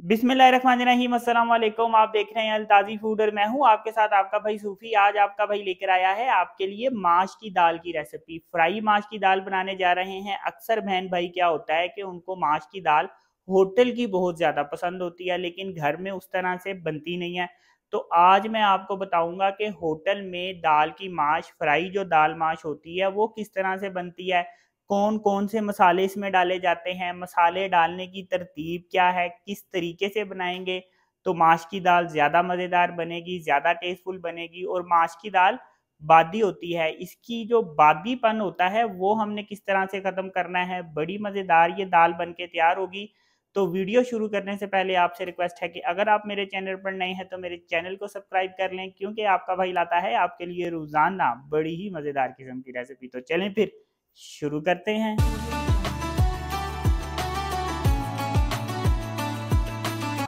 बिस्मिल्लाहिर्रहमानिर्रहीम, अस्सलाम वालेकुम। आप देख रहे हैं अलताज़ी फूड और मैं हूं आपके साथ आपका भाई सूफी। आज आपका भाई लेकर आया है आपके लिए माश की दाल की रेसिपी। फ्राई माश की दाल बनाने जा रहे हैं। अक्सर बहन भाई क्या होता है कि उनको माश की दाल होटल की बहुत ज़्यादा पसंद होती है, लेकिन घर में उस तरह से बनती नहीं है। तो आज मैं आपको बताऊंगा कि होटल में दाल की माश, फ्राई जो दाल माश होती है वो किस तरह से बनती है, कौन कौन से मसाले इसमें डाले जाते हैं, मसाले डालने की तरतीब क्या है, किस तरीके से बनाएंगे तो माश की दाल ज़्यादा मज़ेदार बनेगी, ज़्यादा टेस्टफुल बनेगी। और माश की दाल बादी होती है, इसकी जो बादीपन होता है वो हमने किस तरह से ख़त्म करना है। बड़ी मज़ेदार ये दाल बन के तैयार होगी। तो वीडियो शुरू करने से पहले आपसे रिक्वेस्ट है कि अगर आप मेरे चैनल पर नए हैं तो मेरे चैनल को सब्सक्राइब कर लें, क्योंकि आपका भाई लाता है आपके लिए रोज़ाना बड़ी ही मज़ेदार किस्म की रेसिपी। तो चलें फिर शुरू करते हैं।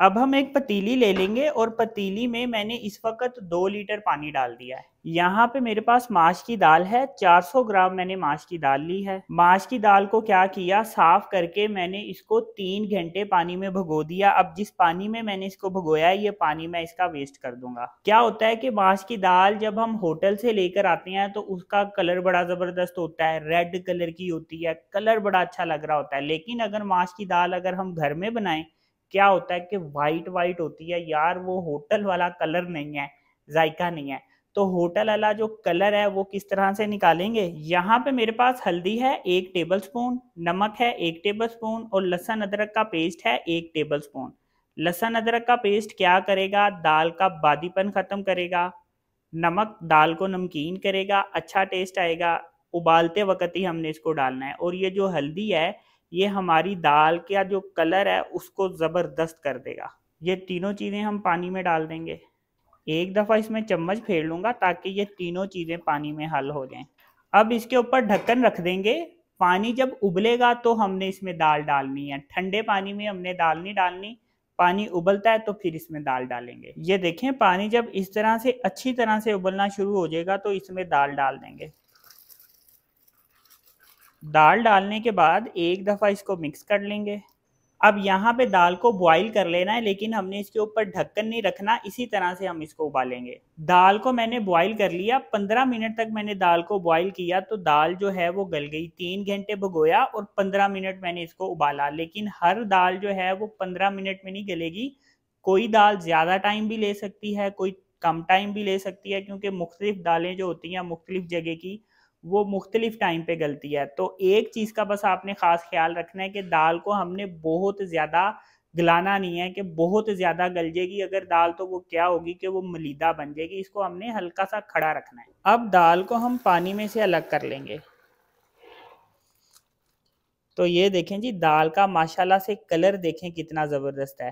अब हम एक पतीली ले लेंगे और पतीली में मैंने इस वक्त 2 लीटर पानी डाल दिया है। यहाँ पे मेरे पास माश की दाल है, 400 ग्राम मैंने माश की दाल ली है। माश की दाल को क्या किया, साफ करके मैंने इसको 3 घंटे पानी में भिगो दिया। अब जिस पानी में मैंने इसको भिगोया है, ये पानी मैं इसका वेस्ट कर दूंगा। क्या होता है कि माश की दाल जब हम होटल से लेकर आते हैं तो उसका कलर बड़ा जबरदस्त होता है, रेड कलर की होती है, कलर बड़ा अच्छा लग रहा होता है। लेकिन अगर माश की दाल अगर हम घर में बनाएं, क्या होता है कि वाइट वाइट होती है यार, वो होटल वाला कलर नहीं है, जायका नहीं है। तो होटल वाला जो कलर है वो किस तरह से निकालेंगे। यहाँ पे मेरे पास हल्दी है 1 टेबल स्पून, नमक है 1 टेबल स्पून और लहसुन अदरक का पेस्ट है 1 टेबल स्पून। लहसुन अदरक का पेस्ट क्या करेगा, दाल का बादीपन खत्म करेगा। नमक दाल को नमकीन करेगा, अच्छा टेस्ट आएगा। उबालते वक्त ही हमने इसको डालना है। और ये जो हल्दी है ये हमारी दाल का जो कलर है उसको ज़बरदस्त कर देगा। ये तीनों चीज़ें हम पानी में डाल देंगे। एक दफ़ा इसमें चम्मच फेर लूँगा ताकि ये तीनों चीज़ें पानी में हल हो जाएं। अब इसके ऊपर ढक्कन रख देंगे। पानी जब उबलेगा तो हमने इसमें दाल डालनी है। ठंडे पानी में हमने दाल नहीं डालनी, पानी उबलता है तो फिर इसमें दाल डालेंगे। ये देखें, पानी जब इस तरह से अच्छी तरह से उबलना शुरू हो जाएगा तो इसमें दाल डाल देंगे। दाल डालने के बाद एक दफ़ा इसको मिक्स कर लेंगे। अब यहाँ पे दाल को बॉईल कर लेना है, लेकिन हमने इसके ऊपर ढक्कन नहीं रखना, इसी तरह से हम इसको उबालेंगे। दाल को मैंने बॉईल कर लिया, 15 मिनट तक मैंने दाल को बॉईल किया तो दाल जो है वो गल गई। 3 घंटे भिगोया और 15 मिनट मैंने इसको उबाला। लेकिन हर दाल जो है वो 15 मिनट में नहीं गलेगी। कोई दाल ज़्यादा टाइम भी ले सकती है, कोई कम टाइम भी ले सकती है, क्योंकि मुख्तलिफ दालें जो होती हैं मुख्तलिफ जगह की, वो मुख्तलिफ टाइम पे गलती है। तो एक चीज़ का बस आपने ख़ास ख्याल रखना है कि दाल को हमने बहुत ज़्यादा गलाना नहीं है कि बहुत ज़्यादा गल जाएगी अगर दाल, तो वो क्या होगी कि वो मलीदा बन जाएगी। इसको हमने हल्का सा खड़ा रखना है। अब दाल को हम पानी में से अलग कर लेंगे। तो ये देखें जी, दाल का माशाल्लाह से कलर देखें कितना ज़बरदस्त है।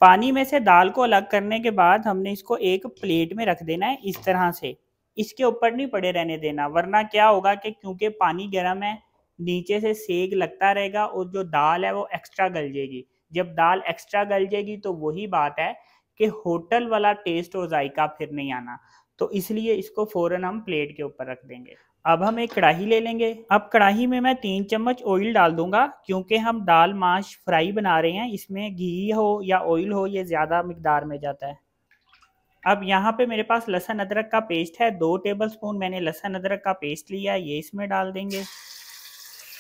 पानी में से दाल को अलग करने के बाद हमने इसको एक प्लेट में रख देना है इस तरह से। इसके ऊपर नहीं पड़े रहने देना, वरना क्या होगा कि क्योंकि पानी गर्म है नीचे से सेक लगता रहेगा और जो दाल है वो एक्स्ट्रा गल जाएगी। जब दाल एक्स्ट्रा गल जाएगी तो वही बात है कि होटल वाला टेस्ट और जायका फिर नहीं आना। तो इसलिए इसको फ़ौरन हम प्लेट के ऊपर रख देंगे। अब हम एक कढ़ाई ले लेंगे। अब कढ़ाई में मैं 3 चम्मच ऑयल डाल दूंगा, क्योंकि हम दाल माश फ्राई बना रहे हैं, इसमें घी हो या ऑयल हो ये ज़्यादा मिकदार में जाता है। अब यहाँ पे मेरे पास लहसुन अदरक का पेस्ट है, 2 टेबल स्पून मैंने लहसुन अदरक का पेस्ट लिया, ये इसमें डाल देंगे।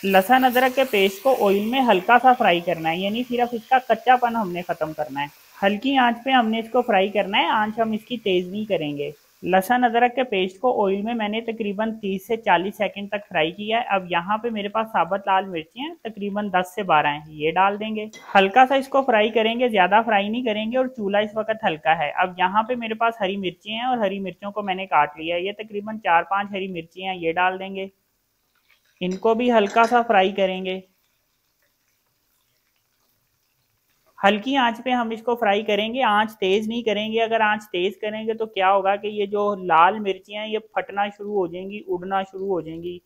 लहसुन अदरक के पेस्ट को ऑयल में हल्का सा फ्राई करना है, यानी सिर्फ इसका कच्चापन हमने ख़त्म करना है। हल्की आंच पे हमने इसको फ्राई करना है, आंच हम इसकी तेज़ नहीं करेंगे। लहसुन अदरक के पेस्ट को ऑयल में मैंने तकरीबन 30 से 40 सेकंड तक फ्राई किया है। अब यहाँ पे मेरे पास साबुत लाल मिर्ची हैं, तकरीबन 10 से 12 हैं, ये डाल देंगे। हल्का सा इसको फ्राई करेंगे, ज़्यादा फ्राई नहीं करेंगे, और चूल्हा इस वक्त हल्का है। अब यहाँ पे मेरे पास हरी मिर्ची हैं और हरी मिर्चों को मैंने काट लिया है, ये तकरीबन 4-5 हरी मिर्ची हैं, ये डाल देंगे। इनको भी हल्का सा फ्राई करेंगे। हल्की आंच पे हम इसको फ्राई करेंगे, आंच तेज़ नहीं करेंगे। अगर आंच तेज़ करेंगे तो क्या होगा कि ये जो लाल मिर्चियाँ ये फटना शुरू हो जाएंगी, उड़ना शुरू हो जाएंगी,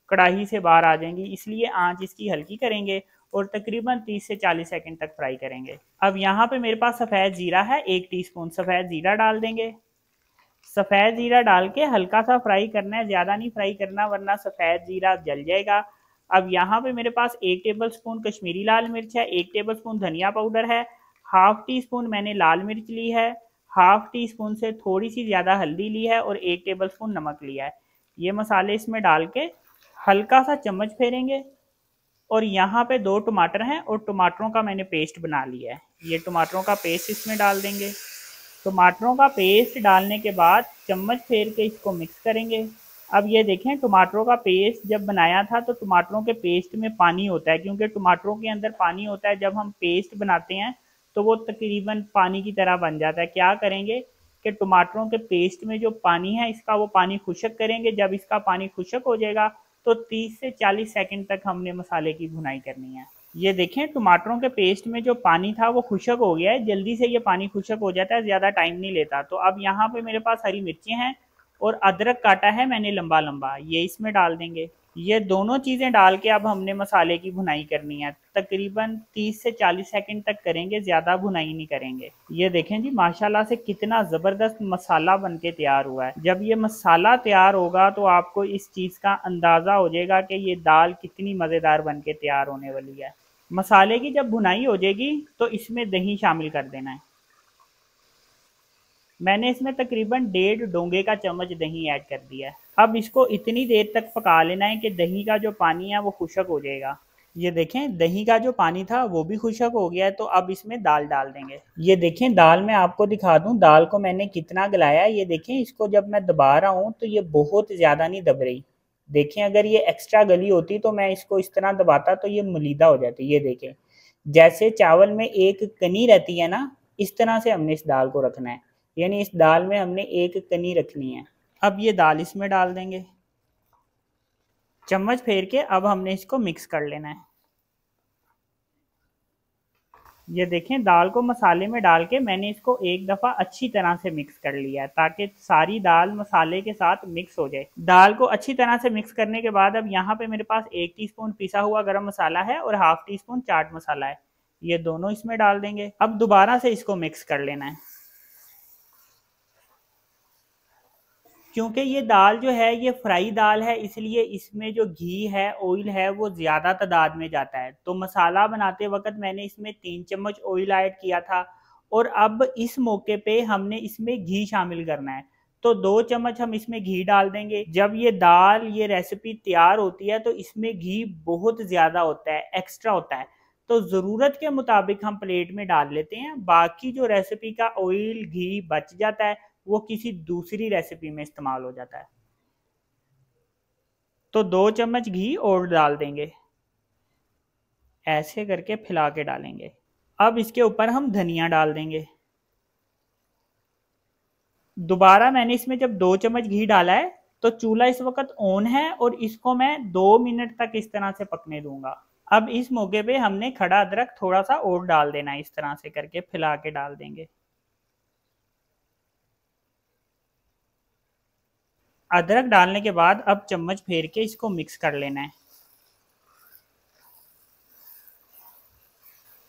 कढ़ाई से बाहर आ जाएंगी। इसलिए आंच इसकी हल्की करेंगे और तकरीबन 30 से 40 सेकंड तक फ्राई करेंगे। अब यहाँ पे मेरे पास सफ़ेद ज़ीरा है, 1 टीस्पून सफ़ेद ज़ीरा डाल देंगे। सफ़ेद ज़ीरा डाल के हल्का सा फ्राई करना है, ज़्यादा नहीं फ्राई करना, वरना सफ़ेद ज़ीरा जल जाएगा। अब यहाँ पे मेरे पास 1 टेबल स्पून कश्मीरी लाल मिर्च है, 1 टेबल स्पून धनिया पाउडर है, हाफ टी स्पून मैंने लाल मिर्च ली है, हाफ टी स्पून से थोड़ी सी ज़्यादा हल्दी ली है और 1 टेबल स्पून नमक लिया है। ये मसाले इसमें डाल के हल्का सा चम्मच फेरेंगे और यहाँ पे 2 टमाटर हैं और टमाटरों का मैंने पेस्ट बना लिया है। ये टमाटरों का पेस्ट इसमें डाल देंगे। टमाटरों का पेस्ट डालने के बाद चम्मच फेर के इसको मिक्स करेंगे। अब ये देखें, टमाटरों का पेस्ट जब बनाया था तो टमाटरों के पेस्ट में पानी होता है, क्योंकि टमाटरों के अंदर पानी होता है। जब हम पेस्ट बनाते हैं तो वो तकरीबन पानी की तरह बन जाता है। क्या करेंगे कि टमाटरों के पेस्ट में जो पानी है इसका वो पानी खुश्क करेंगे। जब इसका पानी खुश्क हो जाएगा तो 30 से 40 सेकंड तक हमने मसाले की भुनाई करनी है। ये देखें, टमाटरों के पेस्ट में जो पानी था वो खुश्क हो गया है। जल्दी से ये पानी खुश्क हो जाता है, ज़्यादा टाइम नहीं लेता। तो अब यहाँ पे मेरे पास हरी मिर्चें हैं और अदरक काटा है मैंने लंबा लंबा, ये इसमें डाल देंगे। ये दोनों चीज़ें डाल के अब हमने मसाले की भुनाई करनी है। तकरीबन 30 से 40 सेकंड तक करेंगे, ज़्यादा भुनाई नहीं करेंगे। ये देखें जी, माशाल्लाह से कितना ज़बरदस्त मसाला बनके तैयार हुआ है। जब ये मसाला तैयार होगा तो आपको इस चीज़ का अंदाज़ा हो जाएगा कि ये दाल कितनी मज़ेदार बनके तैयार होने वाली है। मसाले की जब भुनाई हो जाएगी तो इसमें दही शामिल कर देना है। मैंने इसमें तकरीबन 1.5 डोंगे का चम्मच दही ऐड कर दिया है। अब इसको इतनी देर तक पका लेना है कि दही का जो पानी है वो खुश्क हो जाएगा। ये देखें, दही का जो पानी था वो भी खुश्क हो गया है। तो अब इसमें दाल डाल देंगे। ये देखें, दाल मैं आपको दिखा दूं दाल को मैंने कितना गलाया है। ये देखें, इसको जब मैं दबा रहा हूँ तो ये बहुत ज़्यादा नहीं दब रही। देखें, अगर ये एक्स्ट्रा गली होती तो मैं इसको इस तरह दबाता तो ये मलीदा हो जाती। ये देखें, जैसे चावल में एक कनी रहती है ना, इस तरह से हमने इस दाल को रखना है। यानी इस दाल में हमने एक कनी रखनी है। अब ये दाल इसमें डाल देंगे, चम्मच फेर के अब हमने इसको मिक्स कर लेना है। ये देखें, दाल को मसाले में डाल के मैंने इसको एक दफ़ा अच्छी तरह से मिक्स कर लिया है ताकि सारी दाल मसाले के साथ मिक्स हो जाए। दाल को अच्छी तरह से मिक्स करने के बाद अब यहाँ पे मेरे पास 1 टीस्पून पिसा हुआ गरम मसाला है और half tea spoon chaat masala है। ये दोनों इसमें डाल देंगे। अब दोबारा से इसको मिक्स कर लेना है। क्योंकि ये दाल जो है ये फ्राई दाल है, इसलिए इसमें जो घी है, ऑयल है, वो ज़्यादा तादाद में जाता है। तो मसाला बनाते वक्त मैंने इसमें 3 चम्मच ऑयल ऐड किया था और अब इस मौके पे हमने इसमें घी शामिल करना है। तो 2 चम्मच हम इसमें घी डाल देंगे। जब ये दाल, ये रेसिपी तैयार होती है तो इसमें घी बहुत ज़्यादा होता है, एक्स्ट्रा होता है। तो ज़रूरत के मुताबिक हम प्लेट में डाल लेते हैं। बाकी जो रेसिपी का ऑयल, घी बच जाता है वो किसी दूसरी रेसिपी में इस्तेमाल हो जाता है। तो 2 चम्मच घी और डाल देंगे, ऐसे करके फैला के डालेंगे। अब इसके ऊपर हम धनिया डाल देंगे। दोबारा मैंने इसमें जब 2 चम्मच घी डाला है तो चूल्हा इस वक्त ऑन है और इसको मैं 2 मिनट तक इस तरह से पकने दूंगा। अब इस मौके पे हमने खड़ा अदरक थोड़ा सा और डाल देना है, इस तरह से करके फैला के डाल देंगे। अदरक डालने के बाद अब चम्मच फेर के इसको मिक्स कर लेना है।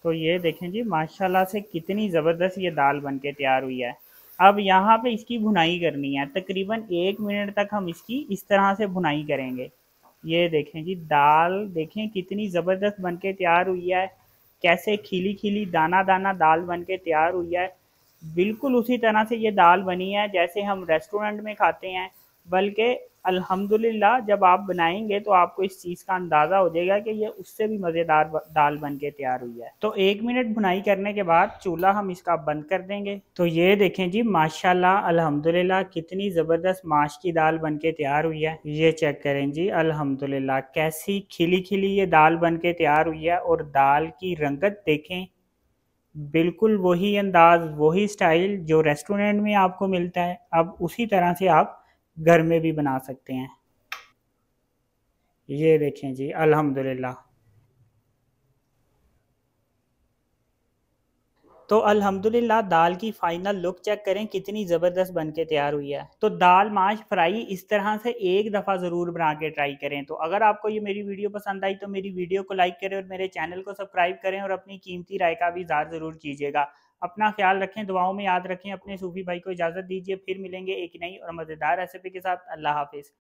तो ये देखें जी, माशाल्लाह से कितनी ज़बरदस्त ये दाल बनके तैयार हुई है। अब यहाँ पे इसकी भुनाई करनी है। तकरीबन 1 मिनट तक हम इसकी इस तरह से भुनाई करेंगे। ये देखें जी, दाल देखें कितनी ज़बरदस्त बनके तैयार हुई है। कैसे खिली खिली दाना दाना दाल बनके तैयार हुई है। बिल्कुल उसी तरह से ये दाल बनी है जैसे हम रेस्टोरेंट में खाते हैं। बल्कि अल्हम्दुलिल्लाह जब आप बनाएंगे तो आपको इस चीज़ का अंदाज़ा हो जाएगा कि ये उससे भी मज़ेदार दाल बन के तैयार हुई है। तो 1 मिनट भुनाई करने के बाद चूल्हा हम इसका बंद कर देंगे। तो ये देखें जी, माशाल्लाह अल्हम्दुलिल्लाह कितनी ज़बरदस्त माश की दाल बन के तैयार हुई है। ये चेक करें जी, अल्हम्दुलिल्लाह कैसी खिली खिली ये दाल बन के तैयार हुई है। और दाल की रंगत देखें, बिल्कुल वही अंदाज, वही स्टाइल जो रेस्टोरेंट में आपको मिलता है। अब उसी तरह से आप घर में भी बना सकते हैं। ये देखें जी, अल्हम्दुलिल्लाह। तो अल्हम्दुलिल्लाह दाल की फाइनल लुक चेक करें कितनी ज़बरदस्त बन के तैयार हुई है। तो दाल माश फ्राई इस तरह से एक दफ़ा ज़रूर बना के ट्राई करें। तो अगर आपको ये मेरी वीडियो पसंद आई तो मेरी वीडियो को लाइक करें और मेरे चैनल को सब्सक्राइब करें और अपनी कीमती राय का भी इज़हार ज़रूर कीजिएगा। अपना ख्याल रखें, दुआओं में याद रखें। अपने सूफी भाई को इजाज़त दीजिए, फिर मिलेंगे एक नई और मज़ेदार रेसिपी के साथ। अल्लाह हाफिज़।